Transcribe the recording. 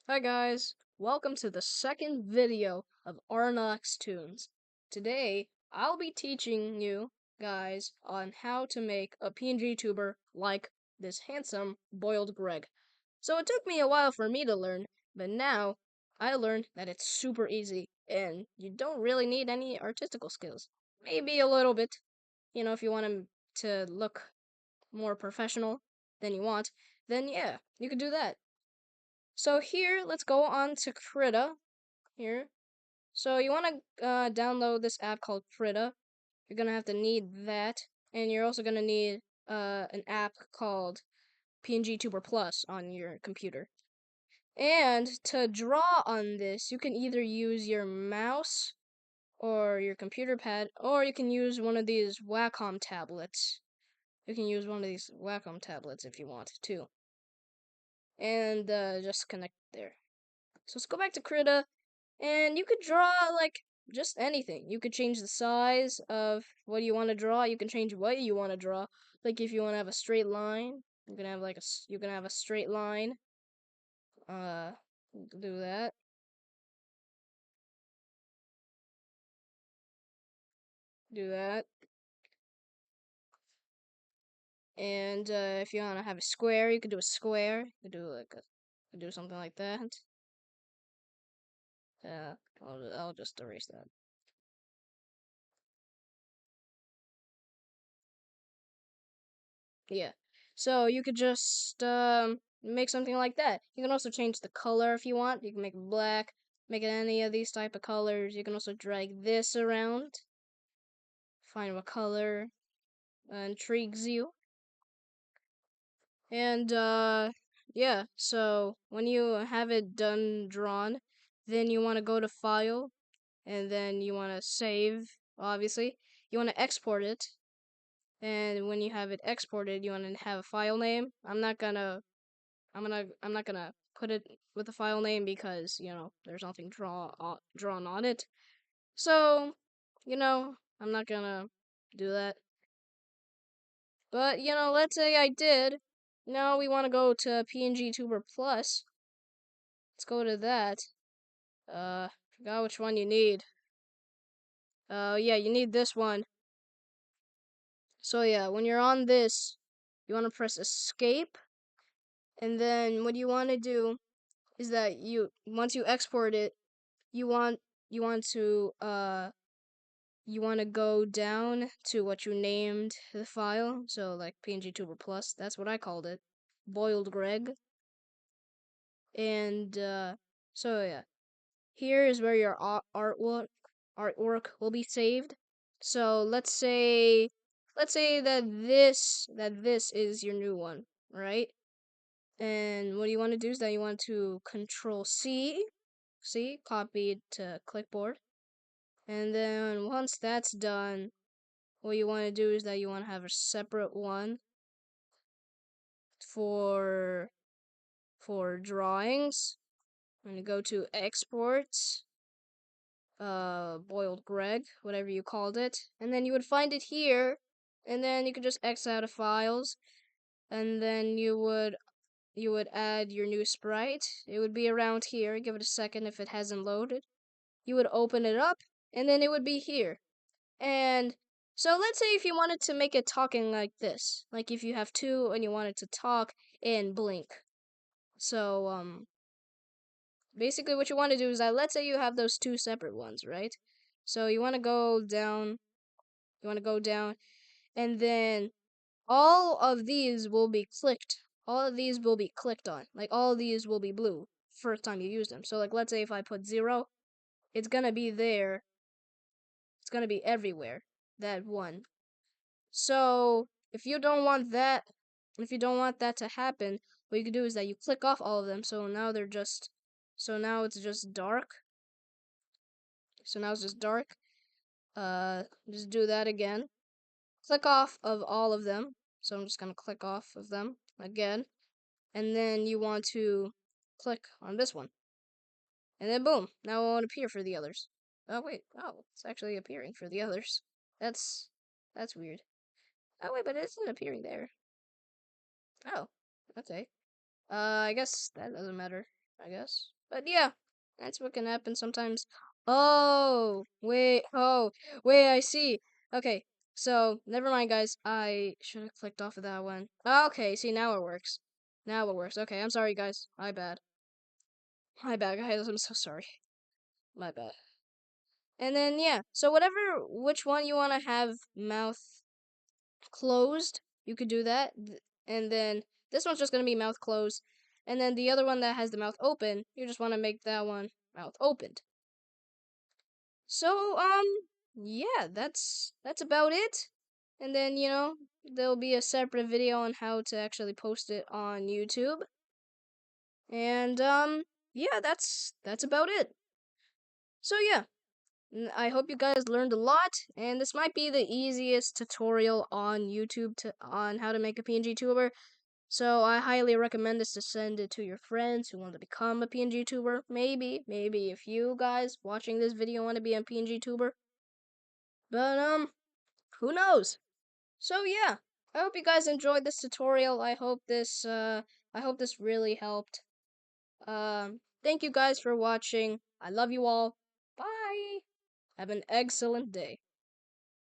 Hi guys, welcome to the second video of Arnox Tunes. Today, I'll be teaching you guys on how to make a PNG tuber like this handsome boiled Greg. So it took me a while for me to learn, but now I learned that it's super easy and you don't really need any artistical skills. Maybe a little bit, if you want him to look more professional than you want, then yeah, you could do that. So here, let's go on to Krita here. So you want to download this app called Krita. You're gonna have to need that, and you're also gonna need an app called PNGTuber Plus on your computer. And to draw on this, you can either use your mouse or your computer pad, or you can use one of these Wacom tablets. You can use one of these Wacom tablets if you want to. And just connect there. So let's go back to Krita. And you could draw like just anything. You could change the size of what you want to draw. You can change what you want to draw. Like if you want to have a straight line, you can have you can have a straight line. Uh, do that. Do that. And if you want to have a square, you could do a square. You could do do something like that. Uh, I'll just erase that. Yeah. So you could just make something like that. You can also change the color if you want. You can make it black, make it any of these type of colors. You can also drag this around, find what color intrigues you. And yeah, so when you have it done drawn, then you want to go to file and then you want to save, obviously. You want to export it. And when you have it exported, you want to have a file name. I'm not gonna put it with a file name because there's nothing drawn on it. So I'm not gonna do that. But let's say I did. Now we want to go to PNGTuber Plus. Let's go to that. Forgot which one you need. Yeah, you need this one. So yeah, when you're on this, you want to press escape, and then what you want to do is that once you export it, you want you want to go down to what you named the file. So like PNGTuber Plus, that's what I called it, boiled Greg. And so yeah, here is where your artwork will be saved. So let's say that this is your new one, right? And what you want to do is that you want to Control C, copy it to clipboard. And then once that's done, what you want to do is that you want to have a separate one for drawings. I'm gonna go to exports, boiled Greg, whatever you called it, and then you would find it here, and then you could just X out of files, and then you would add your new sprite. It would be around here. Give it a second if it hasn't loaded. You would open it up, and then it would be here. And so let's say if you wanted to make it talking like this, like if you have two and you wanted to talk and blink. So basically what you want to do is that let's say you have those two separate ones, right? So you want to go down, and then all of these will be clicked. All of these will be clicked on. Like all of these will be blue first time you use them. So like let's say if I put 0, it's gonna be there. It's gonna be everywhere. That one. So if you don't want that to happen, what you can do is that you click off all of them. So now it's just dark. So now it's just dark. Just do that again. Click off of all of them. So I'm just gonna click off of them again, and then you want to click on this one, and then boom, now it won't appear for the others. Oh wait, oh, it's actually appearing for the others. That's weird. Oh wait, but it isn't appearing there. Oh, okay. I guess that doesn't matter. I guess. But yeah, that's what can happen sometimes. Oh, wait, I see. Okay, so never mind, guys. I should have clicked off of that one. Okay, see, now it works. Now it works. Okay, I'm sorry, guys. My bad. My bad, guys. I'm so sorry. My bad. And then, yeah, so which one you want to have mouth closed, you could do that. And then this one's just going to be mouth closed. And then the other one that has the mouth open, you just want to make that one mouth opened. So, yeah, that's about it. And then, there'll be a separate video on how to actually post it on YouTube. And yeah, that's about it. So yeah, I hope you guys learned a lot, and this might be the easiest tutorial on YouTube on how to make a PNG tuber. So I highly recommend this to send it to your friends who want to become a PNG tuber. Maybe if you guys watching this video want to be a PNG tuber. But who knows? So yeah, I hope you guys enjoyed this tutorial. I hope this really helped. Thank you guys for watching. I love you all. Bye. Have an excellent day.